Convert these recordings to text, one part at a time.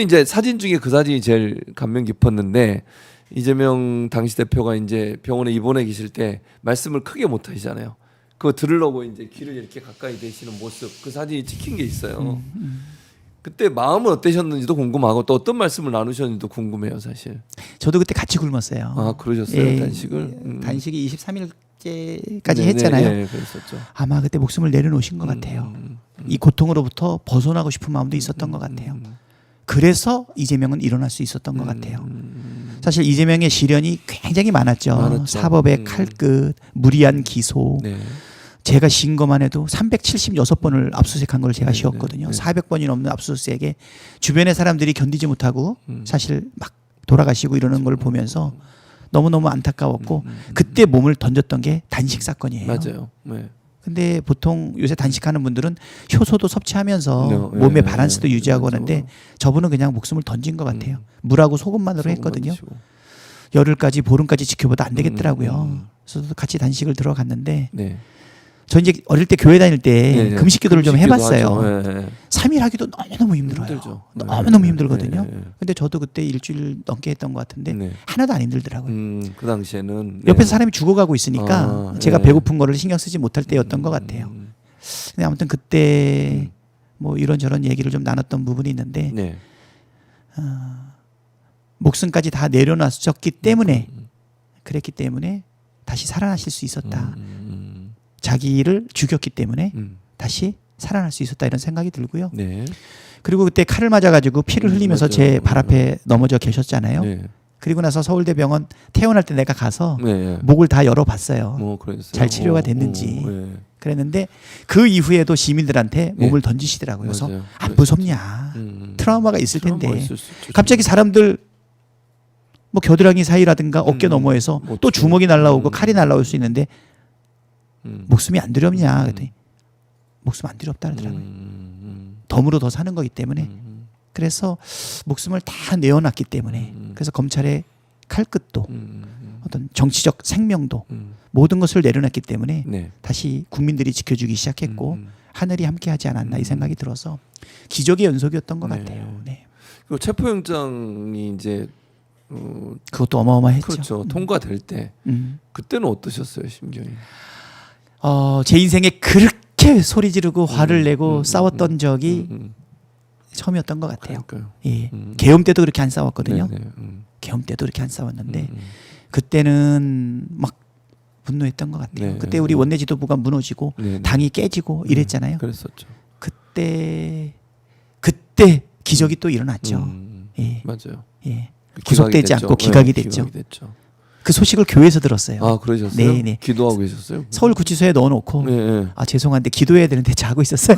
이제 사진 중에 그 사진이 제일 감명 깊었는데 이재명 당시 대표가 이제 병원에 입원해 계실 때 말씀을 크게 못 하시잖아요. 그거 들으려고 이제 귀를 이렇게 가까이 대시는 모습 그 사진이 찍힌 게 있어요. 그때 마음은 어떠셨는지도 궁금하고 또 어떤 말씀을 나누셨는지도 궁금해요, 사실. 저도 그때 같이 굶었어요. 아, 그러셨어요? 예, 단식을? 단식이 23일째까지 했잖아요. 네, 그랬었죠. 아마 그때 목숨을 내려놓으신 것 같아요. 이 고통으로부터 벗어나고 싶은 마음도 있었던 것 같아요. 그래서 이재명은 일어날 수 있었던 것 같아요. 사실 이재명의 시련이 굉장히 많았죠. 사법의 칼끝, 무리한 기소. 네. 제가 신 것만 해도 376번을 압수수색한 걸 제가 네, 쉬었거든요. 네. 400번이 넘는 압수수색에 주변의 사람들이 견디지 못하고 사실 막 돌아가시고 이러는 걸 보면서 너무너무 안타까웠고 그때 몸을 던졌던 게 단식 사건이에요. 맞아요. 네. 근데 보통 요새 단식하는 분들은 효소도 섭취하면서 네, 몸의 네, 바란스도 네, 유지하고 맞아요. 하는데 저분은 그냥 목숨을 던진 것 같아요. 물하고 소금만으로 했거든요. 드시고. 열흘까지 보름까지 지켜봐도 안 되겠더라고요. 그래서 같이 단식을 들어갔는데 네. 저 이제 어릴 때 교회 다닐 때 네, 금식 기도를 좀 금식 해봤어요. 기도하죠. 네. 3일 하기도 너무너무 힘들어요. 힘들죠. 너무너무 힘들거든요. 네. 근데 저도 그때 일주일 넘게 했던 것 같은데 네. 하나도 안 힘들더라고요. 그 당시에는 옆에서 사람이 죽어가고 있으니까 아, 제가 네. 배고픈 거를 신경 쓰지 못할 때였던 것 같아요. 근데 아무튼 그때 뭐 이런저런 얘기를 좀 나눴던 부분이 있는데 네. 목숨까지 다 내려놨었기 때문에 그랬기 때문에 다시 살아나실 수 있었다. 자기를 죽였기 때문에 다시 살아날 수 있었다 이런 생각이 들고요. 네. 그리고 그때 칼을 맞아가지고 피를 흘리면서 맞아요. 제 발 앞에 넘어져 계셨잖아요. 네. 그리고 나서 서울대병원 퇴원할 때 내가 가서 네. 목을 다 열어봤어요. 뭐 그랬어요. 잘 치료가 됐는지. 네. 그랬는데 그 이후에도 시민들한테 네. 몸을 던지시더라고요. 그래서 맞아요. 안 무섭냐. 트라우마가 있을 텐데. 트라우마가 있을 수 있죠. 갑자기 사람들 뭐 겨드랑이 사이라든가 어깨 너머에서 뭐 또 주먹이 날라오고 칼이 날라올 수 있는데 목숨이 안 두렵냐. 그랬더니 목숨 안 두렵다 그러더라고요. 덤으로 더 사는 거기 때문에. 그래서 목숨을 다 내어놨기 때문에 그래서 검찰의 칼끝도 어떤 정치적 생명도 모든 것을 내려놨기 때문에 네. 다시 국민들이 지켜주기 시작했고 하늘이 함께하지 않았나 이 생각이 들어서 기적의 연속이었던 것 네. 같아요. 네. 그리고 체포영장이 이제 그것도 어마어마했죠. 그렇죠. 통과될 때 음. 그때는 어떠셨어요, 심경이? 제 인생에 그렇게 소리 지르고 화를 내고 싸웠던 적이 처음이었던 것 같아요. 그러니까요. 예. 계엄 때도 그렇게 안 싸웠거든요. 네, 네. 계엄 때도 그렇게 안 싸웠는데 그때는 막 분노했던 것 같아요. 네. 그때 우리 원내 지도부가 무너지고 네, 네. 당이 깨지고 이랬잖아요. 그랬었죠. 그때 기적이 또 일어났죠. 예. 맞아요. 예. 기각이 구속되지 됐죠. 않고 기각이 네, 됐죠. 기각이 됐죠. 그 소식을 교회에서 들었어요. 아, 그러셨어요? 네, 네. 기도하고 계셨어요? 서울 구치소에 넣어놓고 네, 네. 아 죄송한데 기도해야 되는데 자고 있었어요.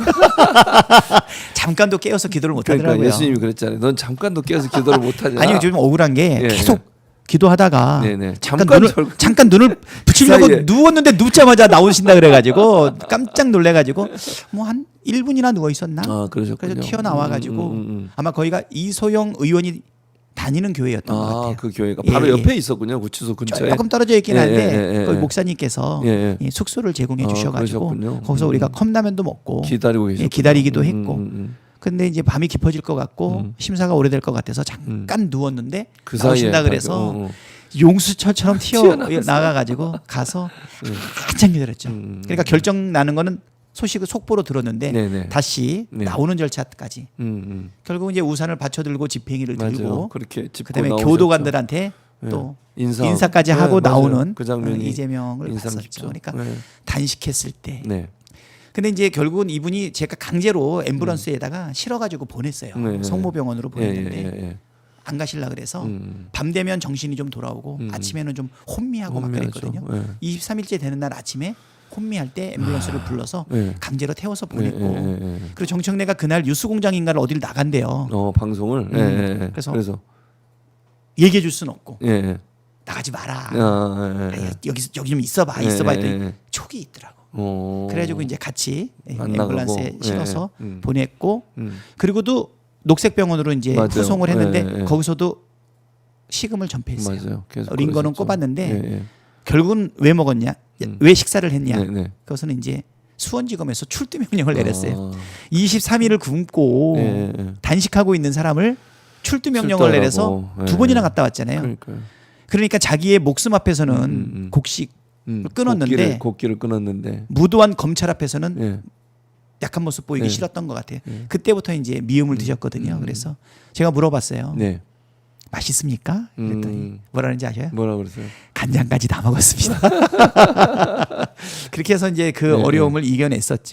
잠깐도 깨어서 기도를 못 그러니까 하더라고요. 예수님이 그랬잖아요. 넌 잠깐도 깨어서 기도를 못 하냐? 아니요, 좀 억울한 게 예, 계속 기도하다가 네네. 잠깐 눈을 붙이려고 사이에. 누웠는데 눕자마자 나오신다 그래가지고 깜짝 놀래가지고 뭐 한 1분이나 누워 있었나? 아, 그러셨군요. 그래서 튀어나와가지고 아마 거기가 이소영 의원이 다니는 교회였던 것 같아요. 그 교회가 예, 바로 예. 옆에 있었군요. 구치소 근처에. 조금 떨어져 있긴 예, 한데 예, 예, 거기 예. 목사님께서 예, 예. 예, 숙소를 제공해 주셔가지고 그러셨군요. 거기서 우리가 컵라면도 먹고 기다리고 계셨군요. 예, 기다리기도 했고 근데 이제 밤이 깊어질 것 같고 심사가 오래될 것 같아서 잠깐 누웠는데 그 사이에 나오신다 그래서 용수철처럼 나가가지고 가서 한참 기다렸죠. 그러니까 결정 나는 거는 소식을 속보로 들었는데 네네. 다시 네. 나오는 절차까지 결국 이제 우산을 받쳐들고 지팽이를 맞아요. 들고 그렇게 짚고 그다음에 나오셨죠. 교도관들한테 네. 또 인사. 인사까지 네, 하고 맞아요. 나오는 그 장면이 이재명을 인상 봤었죠. 깊죠. 그러니까 네. 단식했을 때. 네. 근데 이제 결국은 이분이 제가 강제로 앰뷸런스에다가 실어가지고 보냈어요. 네. 성모병원으로 보냈는데 예. 안 가실라 그래서 밤 되면 정신이 좀 돌아오고 아침에는 좀 혼미하고 막 혼미하죠. 그랬거든요. 예. 23일째 되는 날 아침에 혼미할 때 앰뷸런스를 불러서 예. 강제로 태워서 보냈고 예. 그리고 정청래가 그날 뉴스공장인가를 어디를 나간대요. 방송을. 예. 그래서 얘기해 줄 수는 없고 예. 나가지 마라. 예. 여기 좀 있어봐 예, 했더니 예. 촉이 있더라고. 어. 그래가지고 이제 같이 안 나가고. 앰뷸런스에 실어서 예. 보냈고 그리고도 녹색병원으로 이제 맞아요. 후송을 했는데 예. 거기서도 식음을 전폐했어요. 맞아요. 계속 링거는 그러셨죠. 꼽았는데 예. 결국은 왜 먹었냐? 왜 식사를 했냐? 네. 그것은 이제 수원지검에서 출두 명령을 내렸어요. 아. 23일을 굶고 예. 단식하고 있는 사람을 출두 명령을 내려서 네. 두 번이나 갔다 왔잖아요. 그러니까요. 그러니까 자기의 목숨 앞에서는 곡식 끊었는데 곡기를 끊었는데 무도한 검찰 앞에서는 예. 약한 모습 보이기 네. 싫었던 것 같아요. 그때부터 이제 미움을 드셨거든요. 그래서 제가 물어봤어요. 네. 맛있습니까? 그랬더니 뭐라는지 아셔요? 뭐라 그러세요? 간장까지 다 먹었습니다. 그렇게 해서 이제 그 네, 어려움을 이겨냈었죠.